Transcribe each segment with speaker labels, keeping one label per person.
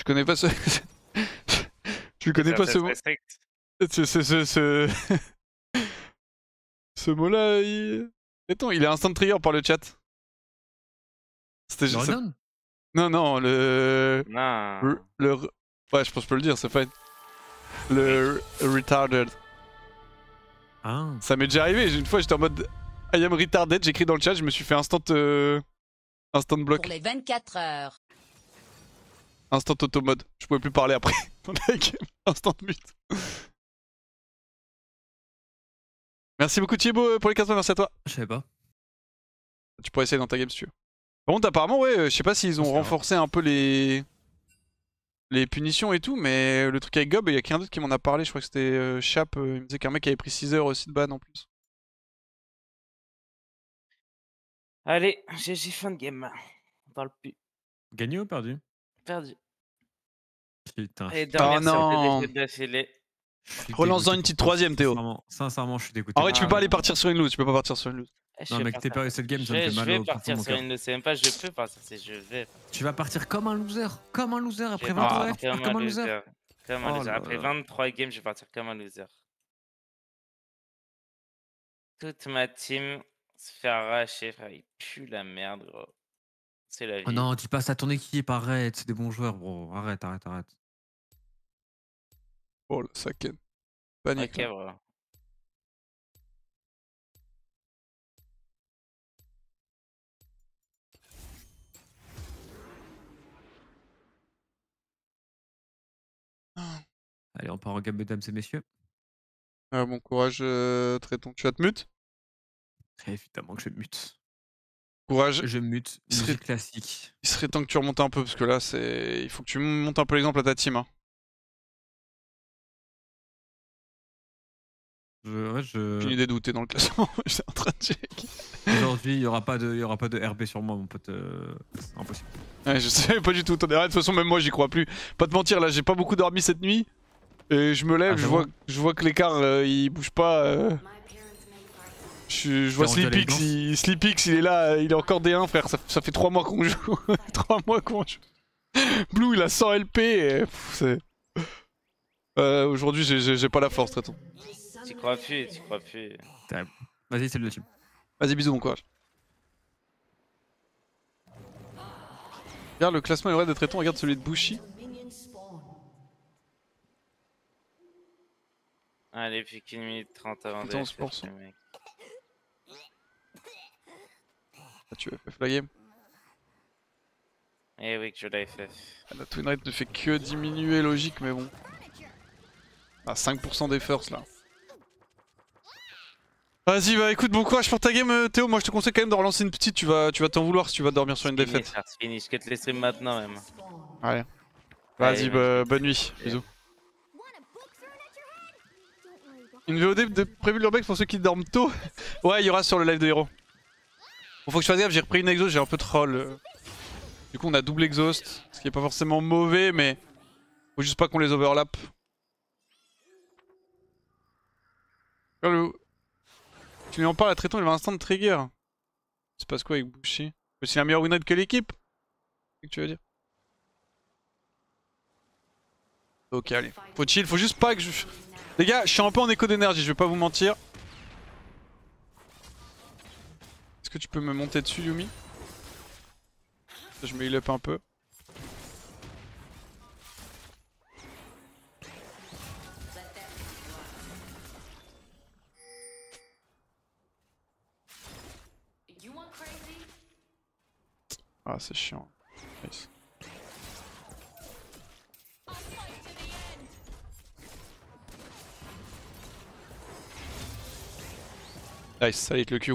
Speaker 1: Je connais pas ce. Tu connais pas ce mot. Ce mot-là, Attends, il est instant trigger par le chat. C'était juste. Non, non,
Speaker 2: Non.
Speaker 1: Ouais, je pense que je peux le dire, c'est fine. Le retarded.
Speaker 3: Ah.
Speaker 1: Ça m'est déjà arrivé, une fois j'étais en mode I am retarded, j'écris dans le chat, je me suis fait instant block.
Speaker 4: Pour les 24 heures.
Speaker 1: Instant auto mode. Je pouvais plus parler après. Instant mute. Merci beaucoup Thibaut pour les 4 mois, merci à toi.
Speaker 3: Je savais pas.
Speaker 1: Tu pourrais essayer dans ta game si tu veux. Par contre apparemment ouais, je sais pas s'ils ont renforcé un peu les punitions et tout, mais le truc avec Gob, il y a quelqu'un d'autre qui m'en a parlé, je crois que c'était Chap, il me disait qu'un mec avait pris 6 heures aussi de ban en plus.
Speaker 2: Allez, GG fin de game. On parle plus.
Speaker 3: Gagné ou perdu?
Speaker 2: Perdu.
Speaker 3: Putain.
Speaker 2: Et dernière
Speaker 1: non.
Speaker 2: d'affilée.
Speaker 1: Relance-en une petite troisième Théo.
Speaker 3: Sincèrement, je suis dégoûté.
Speaker 1: En vrai, tu peux pas aller partir sur une loose, tu peux pas partir sur une loose.
Speaker 3: Non mec, t'es pas cette game, ça me fait mal.
Speaker 2: Je vais partir sur une loose, c'est même pas je peux partir, c'est je vais.
Speaker 3: Tu vas partir comme un loser, après 23 games, tu pars comme un loser.
Speaker 2: Comme un loser. Après 23 games, je vais partir comme un loser. Toute ma team se fait arracher, frère, il pue la merde, gros. C'est la vie.
Speaker 3: Oh non, dis pas ça à ton équipe, arrête, c'est des bons joueurs, bro. Arrête.
Speaker 1: Oh, le saken. Panique.
Speaker 2: Ok, bro.
Speaker 3: Allez, on part en game, mesdames et messieurs.
Speaker 1: Bon courage, Traiton. Tu vas te mute?
Speaker 3: Évidemment que je mute.
Speaker 1: Courage.
Speaker 3: Je mute. Musique classique.
Speaker 1: Il serait temps que tu remontes un peu parce que là, il faut que tu montes un peu l'exemple à ta team. Hein. J'ai une idée d'où t'es dans le classement. J'étais en train de check.
Speaker 3: Aujourd'hui, il y aura pas de RB sur moi, mon pote. Impossible.
Speaker 1: Ouais, je sais pas du tout. De toute façon, même moi, j'y crois plus. Pas te mentir, là, j'ai pas beaucoup dormi cette nuit. Et je me lève, je vois que l'écart, il bouge pas. Je vois Sleepix, il est là, il est encore D1, frère. Ça fait 3 mois qu'on joue. 3 mois qu'on joue. Blue, il a 100 LP. Et... Aujourd'hui, j'ai pas la force, Traiton.
Speaker 2: Tu crois plus.
Speaker 3: Vas-y, c'est le team.
Speaker 1: Vas-y, bisous, bon courage. Regarde le classement est vrai de Traiton, regarde celui de Bushi.
Speaker 2: Allez, plus qu'une minute 30 avant de FF, le mec.
Speaker 1: Ah, tu FF la game?
Speaker 2: Eh oui, que je l'ai FF.
Speaker 1: La twin rate ne fait que diminuer, logique, mais bon. Ah, 5% des firsts là. Vas-y, bah écoute, bon courage pour ta game, Théo. Moi je te conseille quand même de relancer une petite, tu vas t'en vouloir si tu vas dormir sur une défaite.
Speaker 2: C'est fini, je quitte les streams maintenant même.
Speaker 1: Allez. Vas-y, bah, bonne nuit, bisous. Une VOD de prévu l'urbex pour ceux qui dorment tôt. Ouais, il y aura sur le live de Hero. Bon, faut que je fasse gaffe, j'ai repris une exhaust, j'ai un peu troll. Du coup, on a double exhaust, ce qui est pas forcément mauvais, mais faut juste pas qu'on les overlap. Tu lui en parles à Traiton, il va instant de trigger. Ça se passe quoi avec Bushi? C'est la meilleure winrate que l'équipe? Qu'est-ce que tu veux dire? Ok, allez. Faut chill, faut juste pas que je... Les gars, je suis un peu en écho d'énergie, je vais pas vous mentir. Est-ce que tu peux me monter dessus, Yumi? Je me heal up un peu. Ah, c'est chiant. Nice. Nice, ça avec le Q.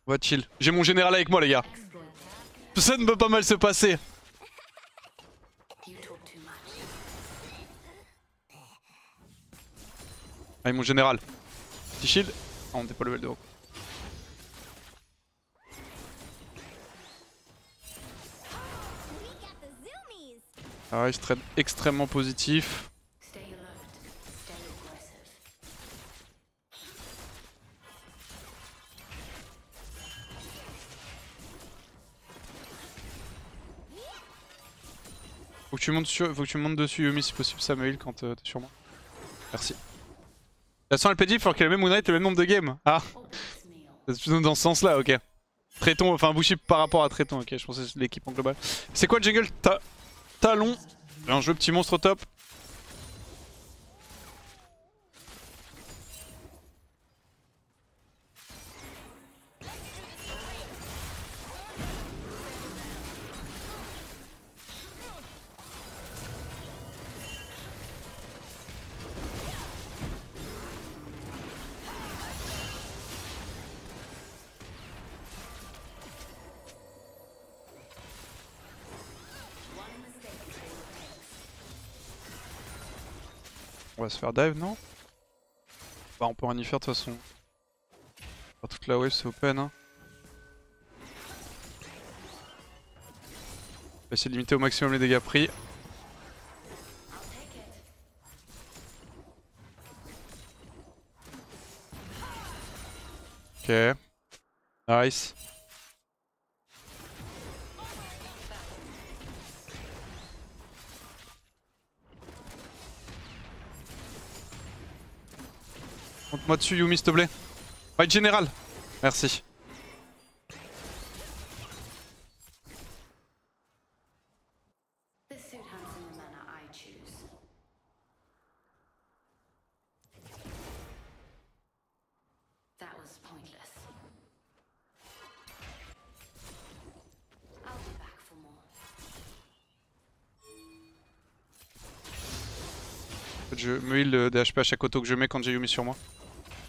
Speaker 1: On va chill. J'ai mon général avec moi, les gars. Ça ne peut pas mal se passer. Allez, mon général. Petit shield. Ah, on n'est pas level de haut. Ah, il se trade extrêmement positif. Faut que tu montes dessus Yumi si possible, Samuel, quand t'es sur moi. Merci. De toute façon, LPD, il faut qu'il ait le même Moonlight et le même nombre de games. Ah, c'est plutôt dans ce sens-là, ok. Tréton, enfin Bushi par rapport à Tréton, ok, je pensais que c'est l'équipe en global. C'est quoi le jungle? Talon. Un jeu petit monstre au top. On va se faire dive, non? Bah on peut rien y faire de toute façon. Faire toute la wave c'est open hein. On va essayer de limiter au maximum les dégâts pris. Ok. Nice. Monte-moi dessus Yumi s'il te plaît. Fight général. Merci. Je me heal des HP à chaque auto que je mets quand j'ai Yumi sur moi.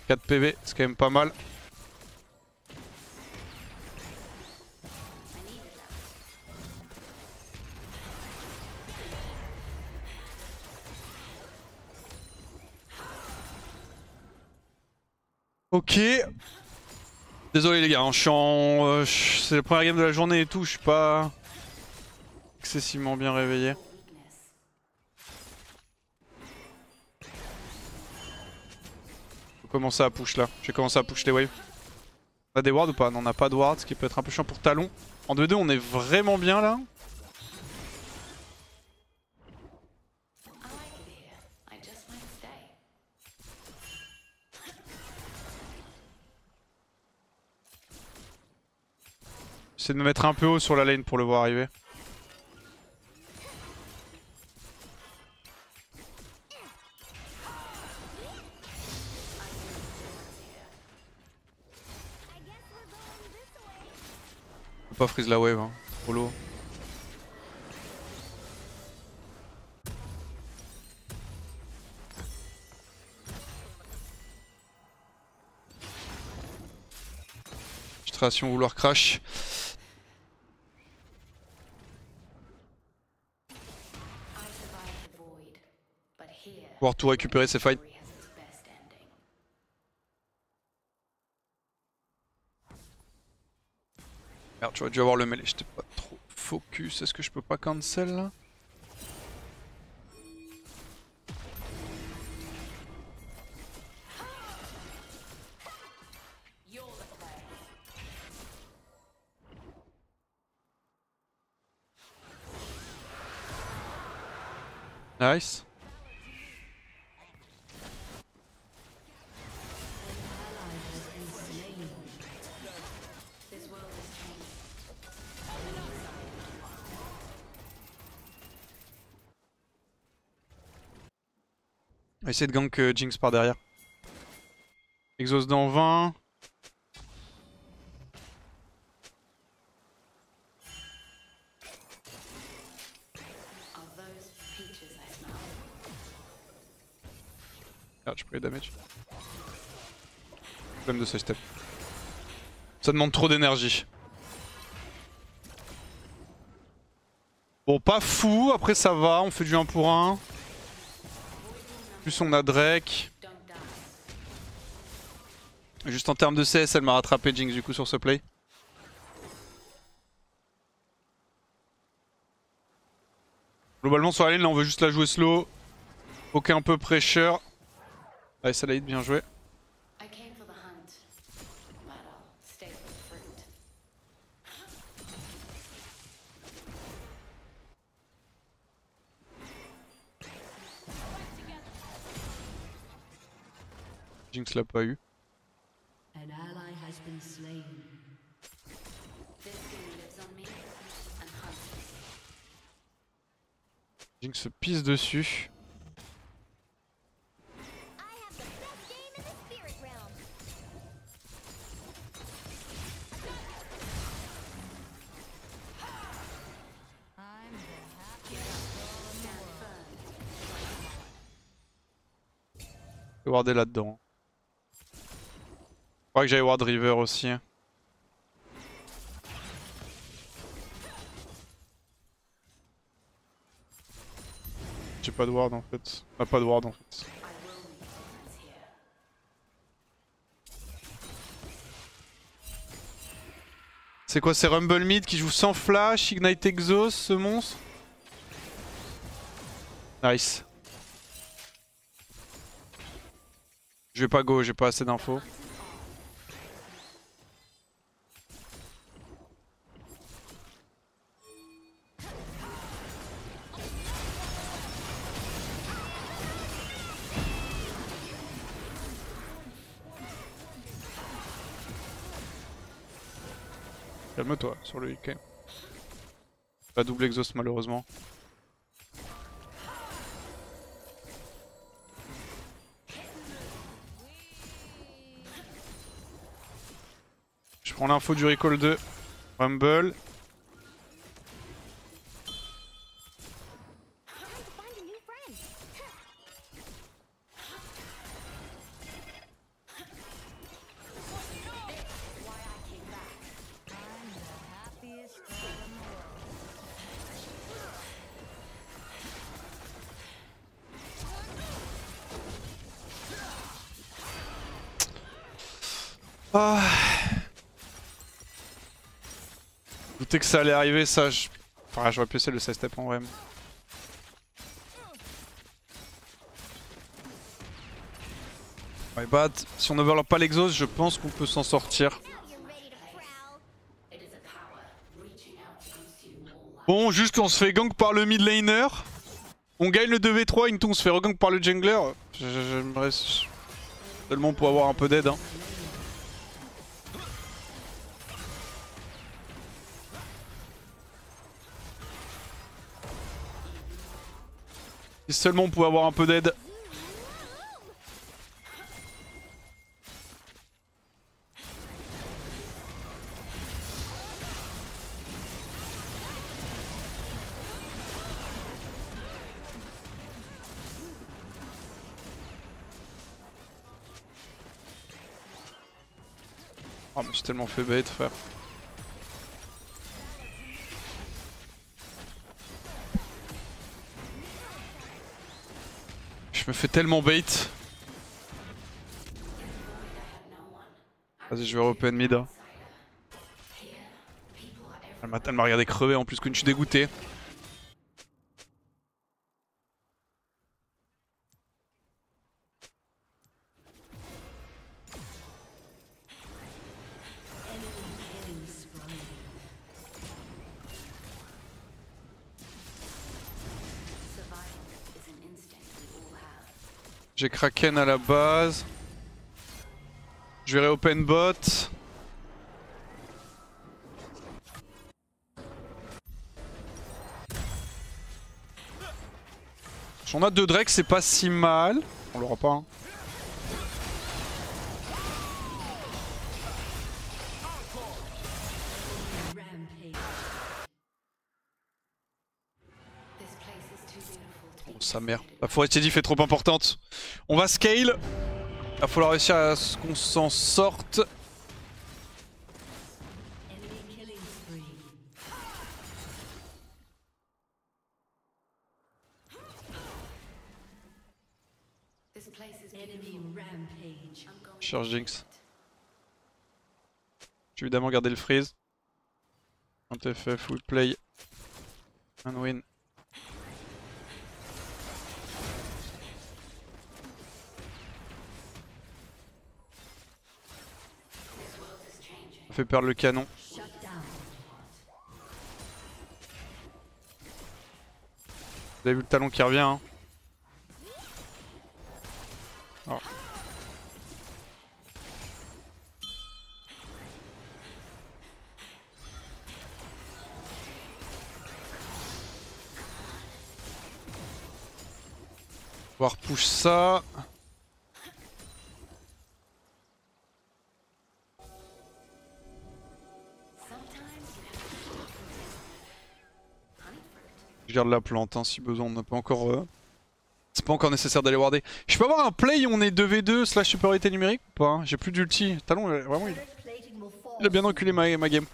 Speaker 1: 4 PV, c'est quand même pas mal. Ok. Désolé les gars, hein, je suis en... c'est la première game de la journée et tout, je suis pas excessivement bien réveillé. Faut commencer à push là, je vais commencer à push les waves. On a des wards ou pas? Non, on n'a pas de wards, ce qui peut être un peu chiant pour Talon. En 2-2 on est vraiment bien là. J'essaie de me mettre un peu haut sur la lane pour le voir arriver. Faut pas freeze la wave, hein. Trop lourd. Frustration vouloir crash. Pouvoir tout récupérer ces fights. Merde, j'aurais dû avoir le mêlée, j'étais pas trop focus. Est-ce que je peux pas cancel là? Nice. On va essayer de gank Jinx par derrière. Exhaust dans 20. Merde, j'ai pris le damage. Problème de ce step. Ça demande trop d'énergie. Bon, pas fou, après ça va, on fait du 1 pour 1. Plus on a Drake. Juste en termes de CS, elle m'a rattrapé Jinx du coup sur ce play. Globalement sur la lane, là on veut juste la jouer slow. Poker un peu pressure. Allez, Salahid, bien joué. Jinx l'a pas eu. Jinx se pisse dessus. Je vais warder là-dedans. Je crois que j'aille ward River aussi. J'ai pas de ward en fait. Ah, pas de ward en fait. C'est quoi, c'est Rumble Mid qui joue sans flash, Ignite Exhaust ce monstre? Nice. Je vais pas go, j'ai pas assez d'infos. Calme-toi sur le IK. Pas double exhaust malheureusement. Je prends l'info du recall de Rumble. Ah. Je doutais que ça allait arriver, ça. Enfin, j'aurais pu essayer le side step en vrai. My bad. Si on overlord pas l'exhaust, je pense qu'on peut s'en sortir. Bon, juste on se fait gank par le mid laner. On gagne le 2v3, Into on se fait regank par le jungler. J'aimerais tellement pour avoir un peu d'aide. Hein. Si seulement on pouvait avoir un peu d'aide. Oh, mais j'ai tellement fait bait, frère. Je me fais tellement bait. Vas-y, je vais open mid. Elle m'a regardé crever en plus que je suis dégoûté. J'ai Kraken à la base. Je vais open bot. On a 2 Drake, c'est pas si mal. On l'aura pas. Hein. Oh, sa mère. La forêt Teddy est trop importante. On va scale. Il va falloir réussir à ce qu'on s'en sorte. Je cherche Jinx. Je vais évidemment garder le freeze. Un TFF, we play and win. On fait perdre le canon. Vous avez vu le talon qui revient hein. Oh. On va repush ça. Je garde la plante hein, si besoin, on n'a pas encore... C'est pas encore nécessaire d'aller warder. Je peux avoir un play où on est 2v2 slash supériorité numérique ou pas hein? J'ai plus d'ulti. Talon, vraiment, il a bien enculé ma game.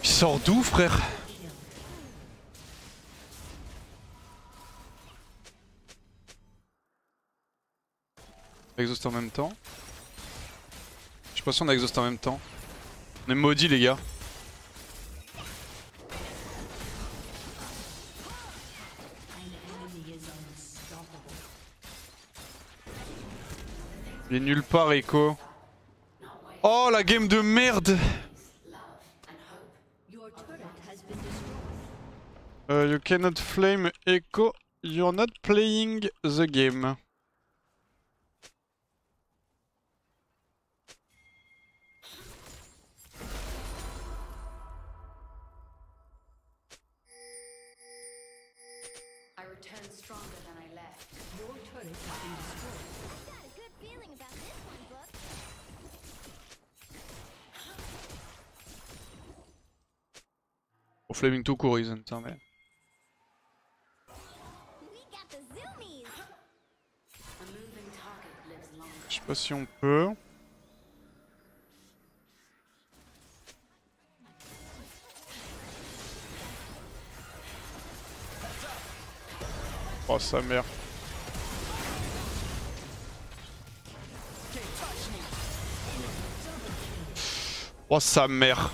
Speaker 1: Il sort d'où, frère? Exhaust en même temps. Je sais pas si on a exhaust en même temps. On est maudits les gars. Il est nulle part Echo. Oh la game de merde. You cannot flame Echo. You're not playing the game. Au flaming tout court, ils ont mais... Je sais pas si on peut. Oh sa mère. Oh sa mère.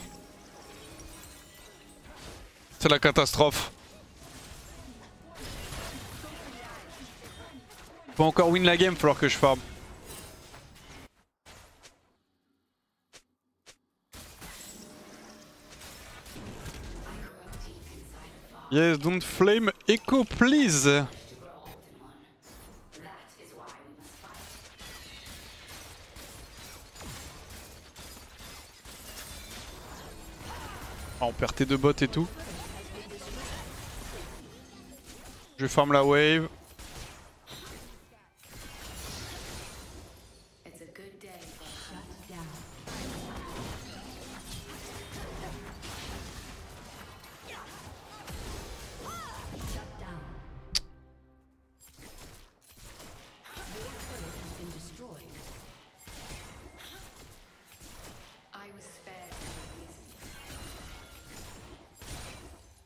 Speaker 1: C'est la catastrophe. Faut encore win la game, falloir que je farm. Yes, don't flame Echo, please. Oh, on perd T2 bot et tout. Je farm la wave.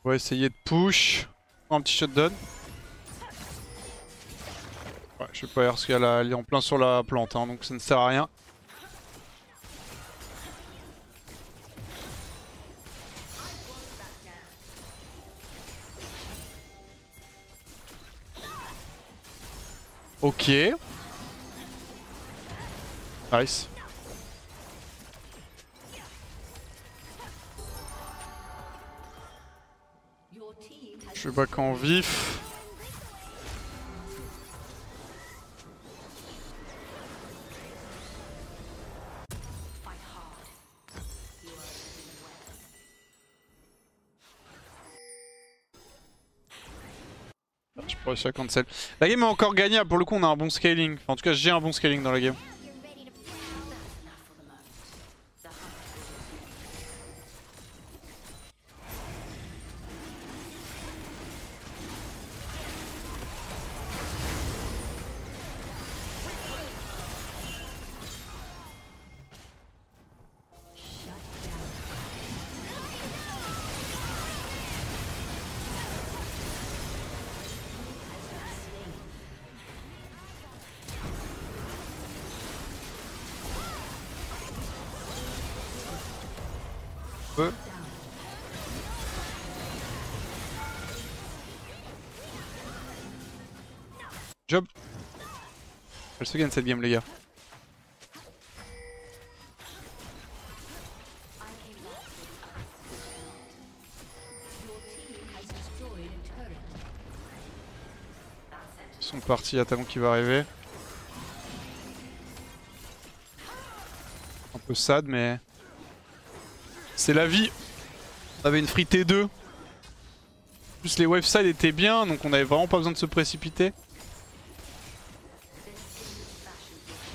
Speaker 1: On va essayer de push. Un petit shutdown. Ouais, je sais pas parce qu'elle est en plein sur la plante, hein, donc ça ne sert à rien. Ok. Nice. Je vais back en vif. Je peux réussir à cancel. La game est encore gagnable, pour le coup on a un bon scaling. Enfin, en tout cas j'ai un bon scaling dans la game. Job. Elle se gagne cette game les gars. Ils sont partis, il y a Talon qui va arriver. Un peu sad mais... C'est la vie. On avait une free T2. En plus les wave side étaient bien donc on avait vraiment pas besoin de se précipiter.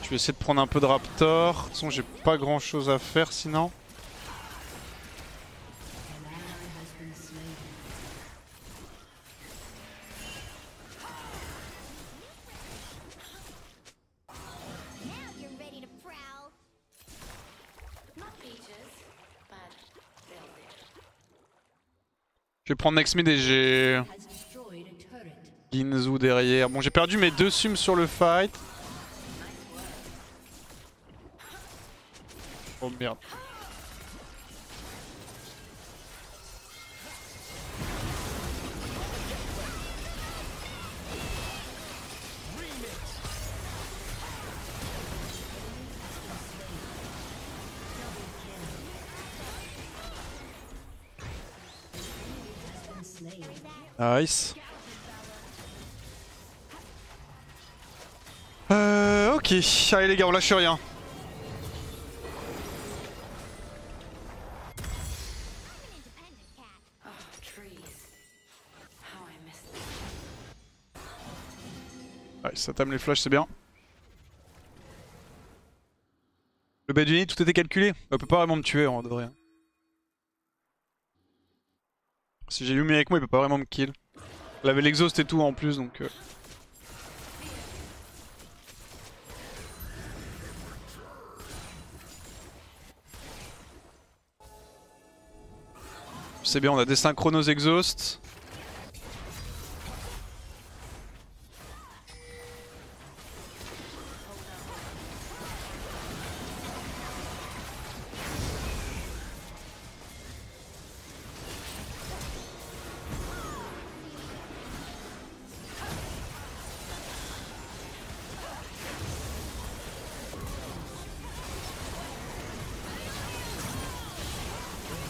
Speaker 1: Je vais essayer de prendre un peu de Raptor. De toute façon j'ai pas grand chose à faire sinon. Je vais prendre next mid et j'ai Ginzu derrière. Bon j'ai perdu mes 2 sums sur le fight. Oh merde. Nice. Ok, allez les gars, on lâche rien. Ouais, ça tame les flashs, c'est bien. Le bait du nid, tout était calculé. On peut pas vraiment me tuer en de vrai. Si j'ai Yumi avec moi, il peut pas vraiment me kill. Il avait l'exhaust et tout en plus donc. C'est bien, on a des synchronos exhaust.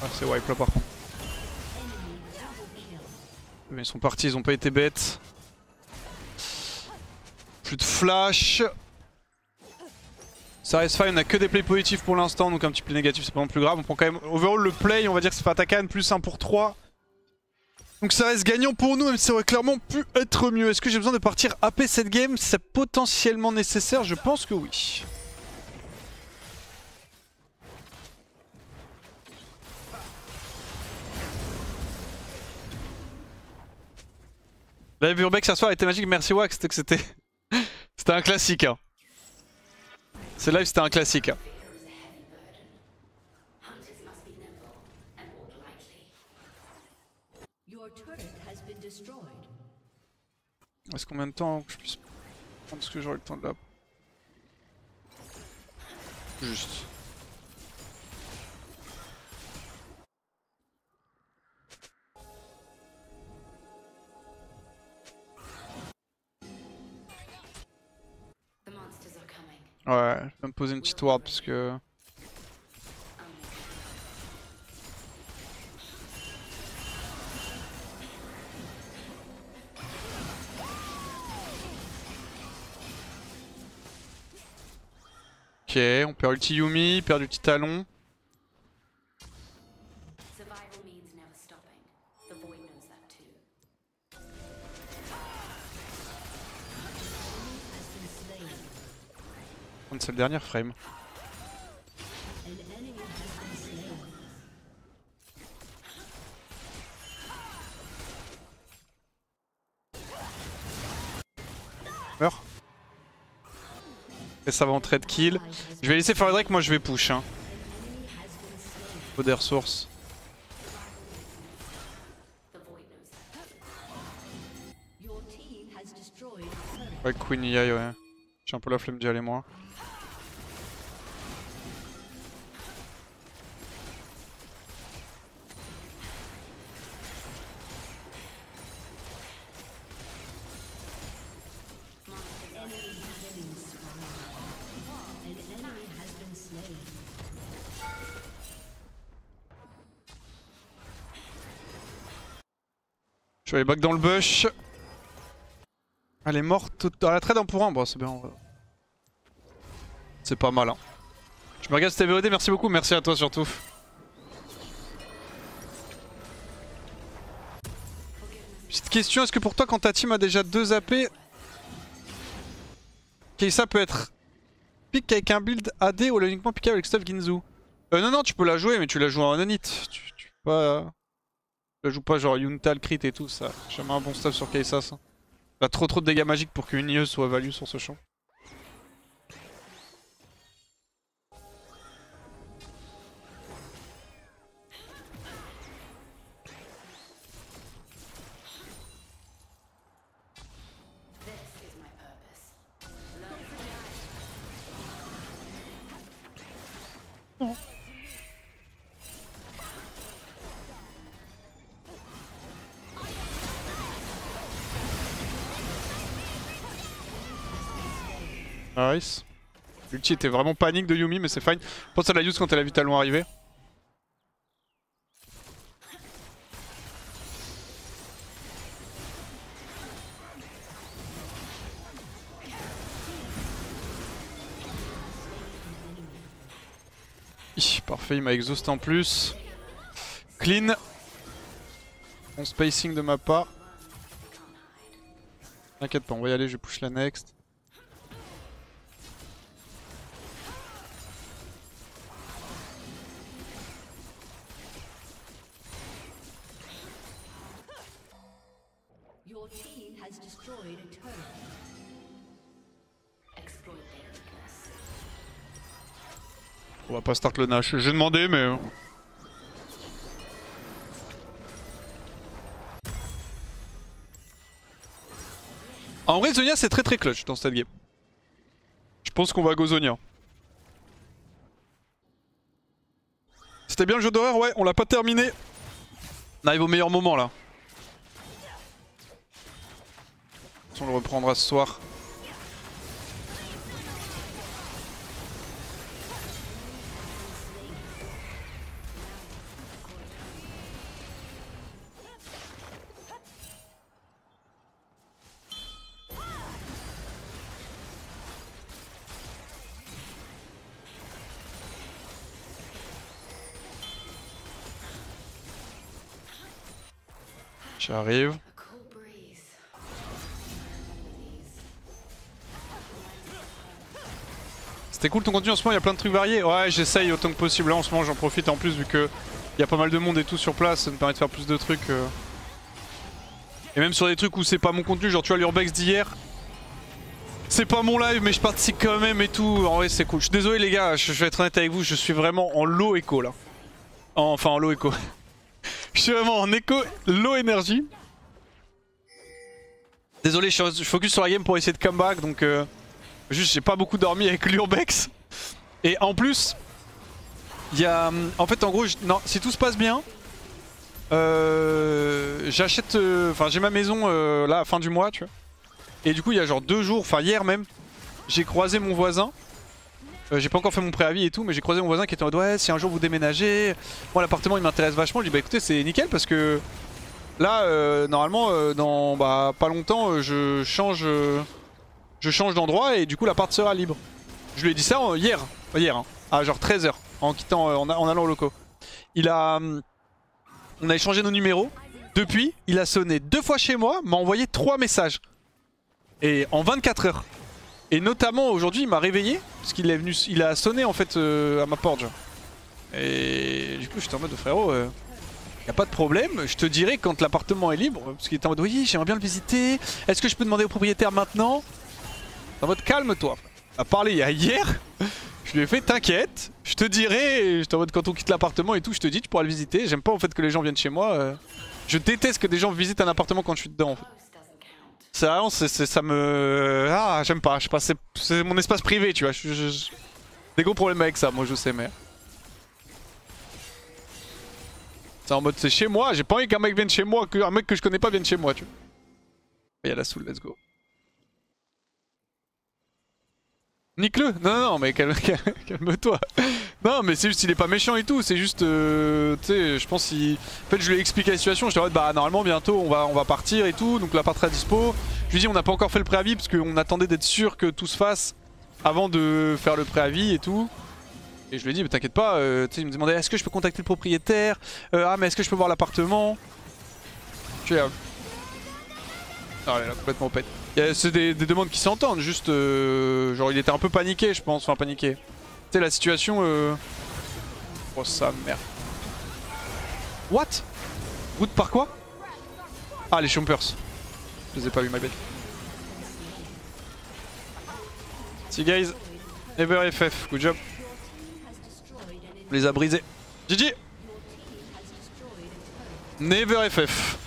Speaker 1: Ah, c'est wipe là par contre. Mais ils sont partis, ils ont pas été bêtes. Plus de flash. Ça reste fine, on a que des plays positifs pour l'instant, donc un petit play négatif c'est pas non plus grave. On prend quand même overall le play, on va dire que c'est Fatakan plus 1 pour 3. Donc ça reste gagnant pour nous, même si ça aurait clairement pu être mieux. Est-ce que j'ai besoin de partir AP cette game? C'est potentiellement nécessaire, je pense que oui. Live Urbex ce soir était magique, merci Wax, c'était un classique. Hein. Ce live c'était un classique. Hein. Est-ce combien de temps que je puisse prendre ce que j'aurai le temps de là? Juste. Ouais, je vais me poser une petite ward parce que... Ok, on perd ulti Yumi, perd ulti Talon. C'est le dernier frame. Meurs. Et ça va en trade kill. Je vais laisser faire le Drake, moi je vais push. Hein. Faut des ressources. Ouais, Queen EI, ouais. J'ai un peu la flemme d'y aller moi. Je vais aller back dans le bush. Elle est morte. dans la trade 1 pour 1, bon c'est bien. C'est pas mal hein. Je me regarde TVOD, merci beaucoup, merci à toi surtout. Petite question, est-ce que pour toi quand ta team a déjà 2 AP, Kai'Sa peut être pick avec un build AD ou uniquement pick avec stuff Ginzu? Non, tu peux la jouer mais tu la joues en Onit. Tu la joues pas genre Yuntal, crit et tout, ça. Jamais un bon stuff sur Kai'Sa ça. Il a trop de dégâts magiques pour qu'une IE soit value sur ce champ. Nice. L'ulti était vraiment panique de Yuumi mais c'est fine. Je pense à la use quand elle a vu Talon arriver. Parfait, il m'a exhausté en plus. Clean. Bon spacing de ma part. T'inquiète pas, on va y aller, je push la next. On va pas start le Nash. J'ai demandé mais... En vrai Zhonya c'est très clutch dans cette game. Je pense qu'on va go Zhonya. C'était bien le jeu d'horreur, ouais, on l'a pas terminé. On arrive au meilleur moment là. On le reprendra ce soir. J'arrive. C'était cool ton contenu en ce moment, il y a plein de trucs variés. Ouais, j'essaye autant que possible. Là en ce moment j'en profite en plus vu que il y a pas mal de monde et tout sur place, ça me permet de faire plus de trucs. Et même sur des trucs où c'est pas mon contenu, genre tu vois l'Urbex d'hier. C'est pas mon live mais je participe quand même et tout. En vrai c'est cool. Je suis désolé les gars, je vais être honnête avec vous, je suis vraiment en low écho là. Enfin en low écho. Je suis vraiment en écho, low énergie. Désolé, je focus sur la game pour essayer de comeback donc juste j'ai pas beaucoup dormi avec l'Urbex. Et en plus, il y a... En fait en gros, non, si tout se passe bien, j'achète... Enfin j'ai ma maison là à la fin du mois tu vois. Et du coup il y a genre 2 jours, enfin hier même, j'ai croisé mon voisin. J'ai pas encore fait mon préavis et tout, mais j'ai croisé mon voisin qui était en mode ouais, si un jour vous déménagez, moi l'appartement il m'intéresse vachement. Je lui dis bah écoutez c'est nickel parce que là normalement dans pas longtemps je change d'endroit et du coup l'appart sera libre. Je lui ai dit ça hier hein, à genre 13 h en quittant, en allant au locaux. On a échangé nos numéros. Depuis il a sonné 2 fois chez moi, m'a envoyé 3 messages. Et en 24 heures. Et notamment aujourd'hui il m'a réveillé parce qu'il est venu, il a sonné en fait à ma porte genre. Et du coup j'étais en mode frérot y a pas de problème, je te dirai quand l'appartement est libre. Parce qu'il était en mode oui j'aimerais bien le visiter, est-ce que je peux demander au propriétaire maintenant? En mode calme-toi. On a parlé hier, je lui ai fait t'inquiète, je te dirai, j'étais en mode quand on quitte l'appartement et tout je te dis tu pourras le visiter. J'aime pas en fait que les gens viennent chez moi, je déteste que des gens visitent un appartement quand je suis dedans en fait. Ça, ça me... Ah, j'aime pas, je sais pas, c'est mon espace privé, tu vois. Des gros problèmes avec ça, moi je sais, mais... C'est en mode, c'est chez moi, j'ai pas envie qu'un mec vienne chez moi, qu'un mec que je connais pas vienne chez moi, tu vois. Il y a la soul, let's go. Nique-le. Non, mais calme-toi. Non, mais c'est juste, il est pas méchant et tout, c'est juste, tu sais, je pense qu'il... En fait, je lui ai expliqué la situation, je lui ai dit, bah, normalement, bientôt, on va partir et tout, donc l'appart sera dispo. lui dis on n'a pas encore fait le préavis parce qu'on attendait d'être sûr que tout se fasse avant de faire le préavis et tout. Et je lui ai dit, mais t'inquiète pas, tu sais, il me demandait est-ce que je peux contacter le propriétaire, ah mais est-ce que je peux voir l'appartement. Tu vois. Ah là, complètement pète. C'est des demandes qui s'entendent, juste genre il était un peu paniqué je pense, enfin paniqué. Tu sais la situation Oh sa merde. What? Route par quoi? Ah les Chompers. Je les ai pas vus, my bad. See guys, Never FF, good job. On les a brisés. GG. Never FF.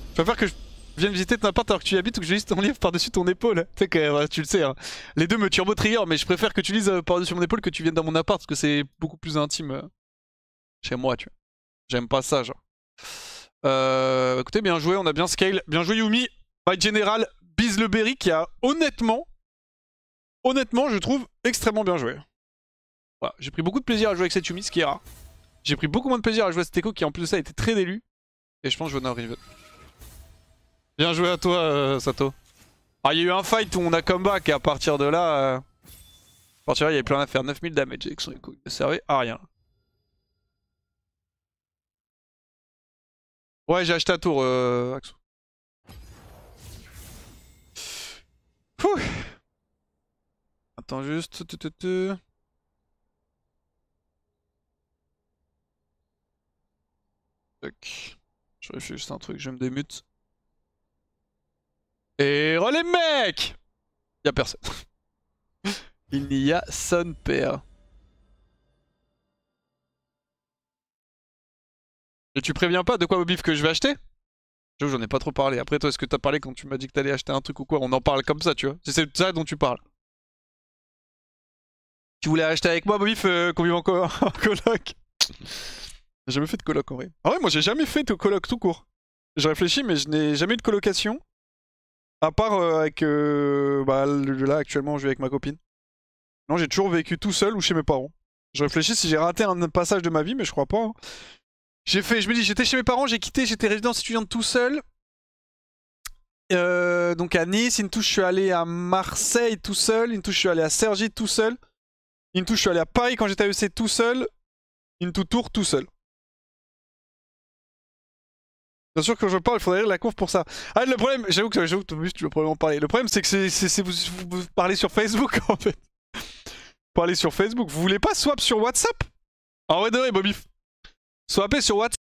Speaker 1: Je préfère que je vienne visiter ton appart alors que tu y habites ou que je lise ton livre par-dessus ton épaule. Tu sais que tu le sais, hein. Les deux me turbo trigger, mais je préfère que tu lises par-dessus mon épaule que tu viennes dans mon appart parce que c'est beaucoup plus intime chez moi, tu vois. J'aime pas ça, genre. Écoutez, bien joué, on a bien scale. Bien joué Yumi. By General, Biz le Berry qui a honnêtement, je trouve extrêmement bien joué. Voilà, j'ai pris beaucoup de plaisir à jouer avec cette Yumi, ce qui est rare. J'ai pris beaucoup moins de plaisir à jouer à cet Echo qui en plus de ça était très délu. Et je pense que je vais en arriver. Bien joué à toi Sato. Ah il y a eu un fight où on a comeback et à partir de là... il y avait plus rien à faire, 9000 damage avec son Echo. Il ne servait à rien. Ouais j'ai acheté à tour Axo. Attends juste... Je réfléchis juste un truc, je me démute. Et relais mec! Y'a personne. Il n'y a son père. Et tu préviens pas de quoi Bobif que je vais acheter? J'en ai pas trop parlé. Après toi est-ce que t'as parlé quand tu m'as dit que t'allais acheter un truc ou quoi? On en parle comme ça tu vois. C'est ça dont tu parles. Tu voulais acheter avec moi Bobif qu'on vive en coloc? J'ai jamais fait de coloc en vrai. Ah ouais moi j'ai jamais fait de coloc tout court. Je réfléchis mais je n'ai jamais eu de colocation. À part avec là actuellement je vis avec ma copine. Non j'ai toujours vécu tout seul ou chez mes parents. Je réfléchis si j'ai raté un passage de ma vie mais je crois pas. Hein. Je me dis j'étais chez mes parents, j'ai quitté, j'étais résidence étudiante tout seul. Donc à Nice, une touche je suis allé à Marseille tout seul, une touche je suis allé à Cergy tout seul. Une touche je suis allé à Paris quand j'étais à EC tout seul. Une Tour tout seul. Bien sûr que quand je parle, il faudrait lire la conf pour ça. Ah le problème, j'avoue que tu veux probablement parler. Le problème c'est que vous parlez sur Facebook en fait. Vous parlez sur Facebook. Vous voulez pas swap sur WhatsApp? Ah ouais de vrai Bobby. Swapper sur WhatsApp.